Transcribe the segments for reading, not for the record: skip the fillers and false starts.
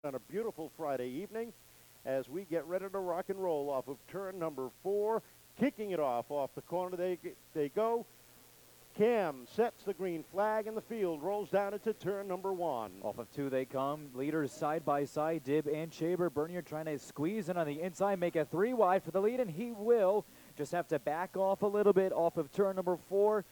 on a beautiful Friday evening as we get ready to rock and roll off of turn number 4. Kicking it off the corner they go. Cam sets the green flag in the field, rolls down into turn number 1. Off of 2 they come, leaders side by side, Dib and Chaber. Bernier trying to squeeze in on the inside, make a 3 wide for the lead, and he will just have to back off a little bit off of turn number 4.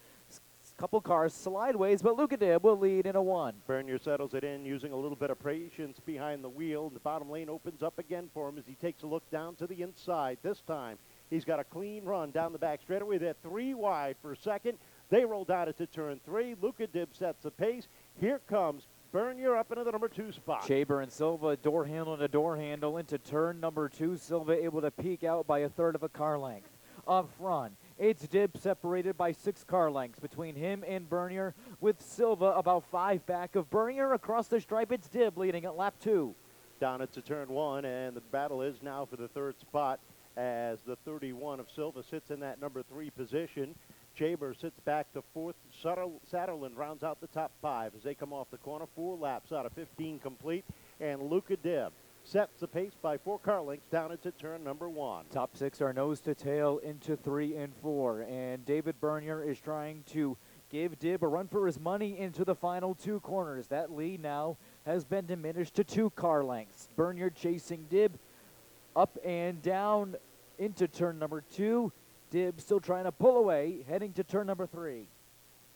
Couple cars slideways, but Luka Dib will lead in a 1. Bernier settles it in using a little bit of patience behind the wheel. The bottom lane opens up again for him as he takes a look down to the inside. This time, he's got a clean run down the back straightaway. They're 3 wide for second. They roll down into turn 3. Luka Dib sets the pace. Here comes Bernier up into the number 2 spot. Chaber and Silva door handle to door handle into turn number 2. Silva able to peek out by a third of a car length. Up front, it's Dib separated by 6 car lengths between him and Bernier, with Silva about 5 back of Bernier. Across the stripe, it's Dib leading at lap 2. Down into turn 1, and the battle is now for the 3rd spot as the 31 of Silva sits in that number 3 position. Chaber sits back to 4th. Satterlund rounds out the top 5 as they come off the corner. 4 laps out of 15 complete, and Luka Dib sets the pace by 4 car lengths down into turn number 1. Top 6 are nose to tail into 3 and 4, and David Bernier is trying to give Dib a run for his money into the final 2 corners. That lead now has been diminished to 2 car lengths. Bernier chasing Dib up and down into turn number 2. Dib still trying to pull away, heading to turn number 3.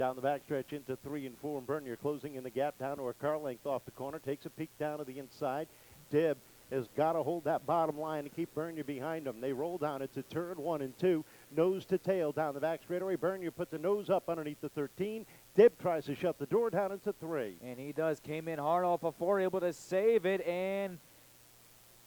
Down the backstretch into 3 and 4, and Bernier closing in the gap down to a car length off the corner. Takes a peek down to the inside. Dib has got to hold that bottom line to keep Bernier behind him. They roll down into turn 1 and 2, nose to tail down the back straightaway. Bernier puts the nose up underneath the 13. Dib tries to shut the door down into 3. And he does. Came in hard off of 4, able to save it, and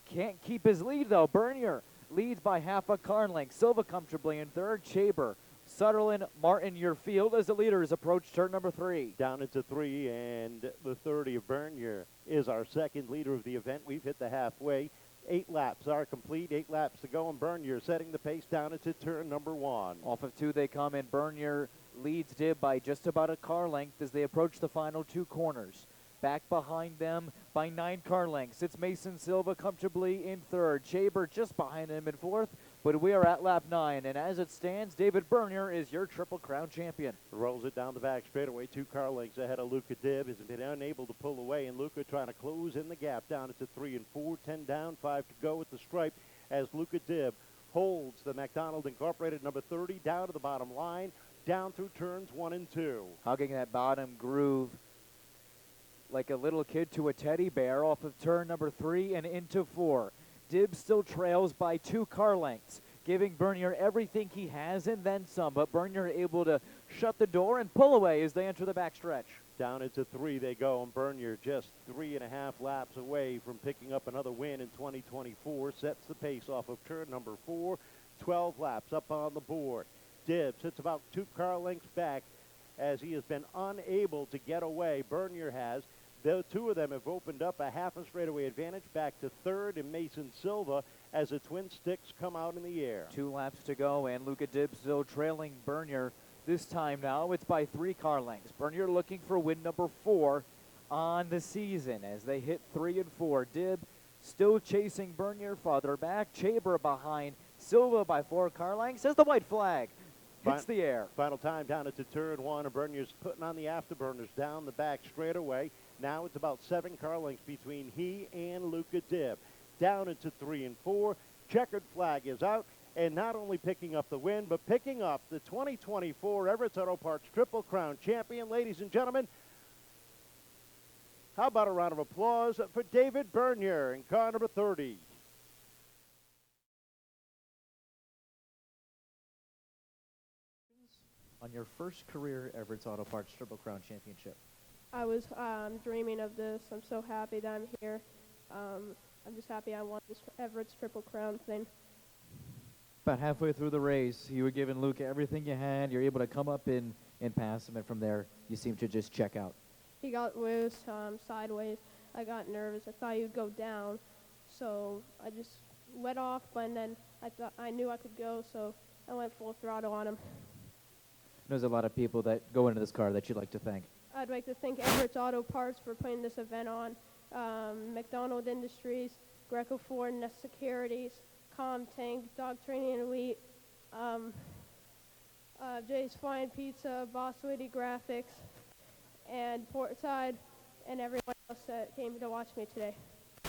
can't keep his lead, though. Bernier leads by half a car length. Silva comfortably in 3rd. Chaber, Satterlund, Martin, your field as the leaders approach turn number 3. Down into 3, and the 30 of Bernier is our second leader of the event. We've hit the halfway. 8 laps are complete, 8 laps to go, and Bernier setting the pace down into turn number 1. Off of 2 they come, and Bernier leads Dib by just about a car length as they approach the final 2 corners. Back behind them by 9 car lengths, it's Mason Silva comfortably in 3rd. Chaber just behind him in 4th, but we are at lap 9, and as it stands, David Bernier is your Triple Crown champion. Rolls it down the back straightaway, 2 car lengths ahead of Luka Dib. Has been unable to pull away, and Luka trying to close in the gap down into 3 and 4, 10 down, 5 to go at the stripe as Luka Dib holds the McDonald Incorporated number 30 down to the bottom line, down through turns 1 and 2. Hugging that bottom groove like a little kid to a teddy bear off of turn number 3 and into 4. Dib still trails by 2 car lengths, giving Bernier everything he has and then some, but Bernier able to shut the door and pull away as they enter the backstretch. Down into 3 they go, and Bernier just 3.5 laps away from picking up another win in 2024. Sets the pace off of turn number 4, 12 laps up on the board. Dib sits about 2 car lengths back as he has been unable to get away. Bernier has. The 2 of them have opened up a half a straightaway advantage back to 3rd and Mason Silva as the twin sticks come out in the air. 2 laps to go, and Luka Dib still trailing Bernier. This time now it's by 3 car lengths. Bernier looking for win number 4 on the season as they hit 3 and 4. Dib still chasing Bernier farther back. Chaber behind Silva by 4 car lengths as the white flag hits the air. Final time down into turn 1, and Bernier's putting on the afterburners down the back straightaway. Now it's about 7 car lengths between he and Luka Dib. Down into 3 and 4. Checkered flag is out, and not only picking up the win, but picking up the 2024 Everett Auto Parts Triple Crown champion. Ladies and gentlemen, how about a round of applause for David Bernier in car number 30. On your first career Everett Auto Parts Triple Crown championship? I was dreaming of this. I'm so happy that I'm here. I'm just happy I won this Everett's Triple Crown thing. About halfway through the race, you were giving Luka everything you had. You're able to come up and pass him, and from there, you seem to just check out. He got loose sideways. I got nervous. I thought he would go down, so I just let off, and then I knew I could go, so I went full throttle on him. There's a lot of people that go into this car that you'd like to thank. I'd like to thank Everett's Auto Parts for putting this event on. McDonald Industries, Greco Ford, Nest Securities, Com Tank, Dog Training and Elite, Jay's Fine Pizza, Boss Lady Graphics, and Portside, and everyone else that came to watch me today.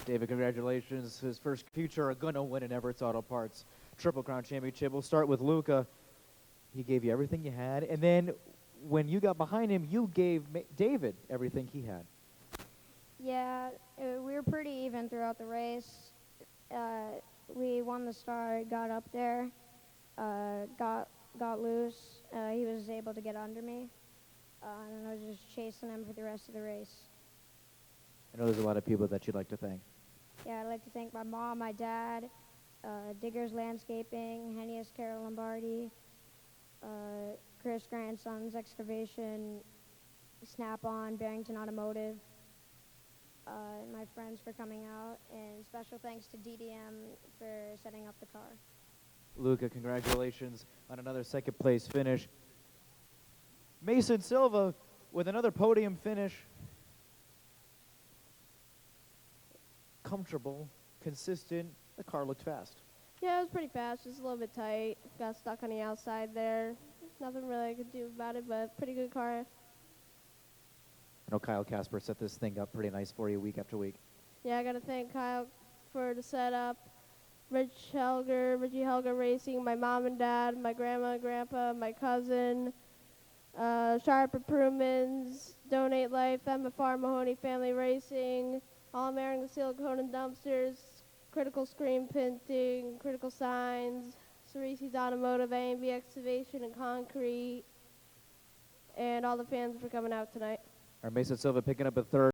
David, congratulations. His first future are going to win in Everett's Auto Parts Triple Crown Championship. We'll start with Luka. He gave you everything you had, and then when you got behind him, you gave David everything he had. Yeah, we were pretty even throughout the race. We won the start, got up there, got loose. He was able to get under me, and I was just chasing him for the rest of the race. I know there's a lot of people that you'd like to thank. Yeah, I'd like to thank my mom, my dad, Diggers Landscaping, Hennius Carol Lombardi, Chris Grandson's Excavation, Snap-on, Barrington Automotive, and my friends for coming out, and special thanks to DDM for setting up the car. Luka, congratulations on another second place finish. Mason Silva with another podium finish. Comfortable, consistent. The car looked fast. Yeah, it was pretty fast, just a little bit tight. Got stuck on the outside there. Nothing really I could do about it, but pretty good car. I know Kyle Casper set this thing up pretty nice for you week after week. Yeah, I got to thank Kyle for the setup. Richie Helger Racing, my mom and dad, my grandma and grandpa, my cousin, Sharp Improvements, Donate Life, MFR Mahoney Family Racing, All-American Silicone and Dumpsters, Critical Screen Printing, Critical Signs, Cerisi's Automotive, A&B Excavation and Concrete, and all the fans for coming out tonight. Our Mason Silva picking up a third.